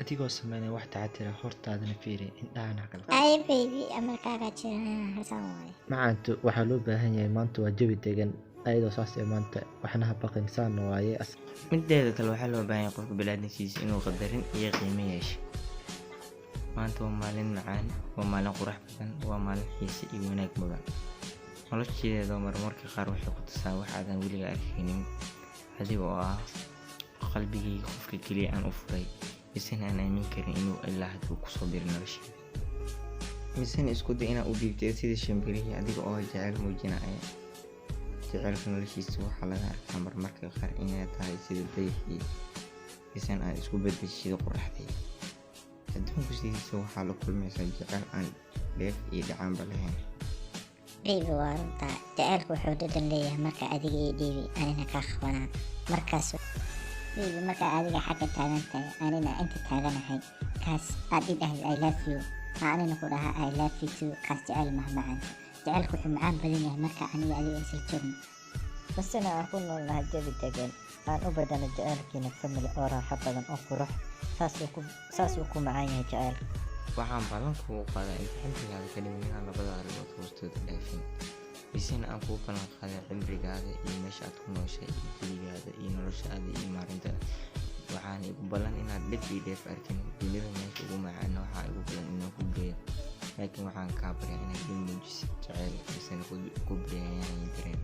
adigoo sameynaya wax taxadira hortaadana fiiri indhahana kala Ay baby amarkaaga jira hasan waay. macaantu waxaa loo baahan yahay maanta waa jawi degan ayadoo saas ee maanta waxna ha baqin saan waaye mideeda kale waxaa loo baahan yahay qofka bini'aadamkiisa inuu qadarin iyo qiimo yeesho. maanta waa maalin macaan, waa maalin qurux badan, waa maalin xiise iyo wanaag mudan. nolosheeda marmarka qaar waxay ku tusaa wax aadan weliga arkaynin, adiga oo ah qalbigayga qofka keliya aan u furay, misena aan aamin karin inuu ilaa hadda ku soo diro nolosheeda. misena isku day inaad u dhiibtay sida shimbirihii adiga oo jecel muujinaya. jecelka noloshiisa waxaa laga arkaa marmarka qaar inay tahay sida dayaxii, misena aad isku beddeshid qoraxdii. adduunku sidiisa waxaa la kulmaysaa jecel aan dheef iyo dhacaanba lahayn. Baby waa runta jacaylku wuxuu dhadhan leeyahay marka adiga iyo dhiibi anina kaa qabanaa markaas baby marka adiga xagga taagan tahay anina inta taaganahay kaas aad idhaahdo I love you anina ku dhaha I love you too kaas jacayl mahmacaan jacaylku wuxuu macaan badan yahay marka aniga adiga isla joogno basena aan ku noolnahay jawi degan aan u badano jacaylkiina family oo raaxo badan oo qurux saas uu ku macaan yahay jacaylka. waxaan ballan kugu qaadaa in xilligaaga ka dhiman inaan labada arrimood hoostooda dhaafin, misena aan kuu ballan qaaday cimrigaaga iyo meesha aad ku nooshay iyo jawigaada iyo noloshaada iyo maarintada. waxaana igu ballan inaad dhib iyo dheef arkin, dunida meesha ugu macaana waxaa igu badan inaan ku geeyo, laakiin waxaan kaa baryaa inaad ii muujisid jacayl misena ku baryaayaan dareen.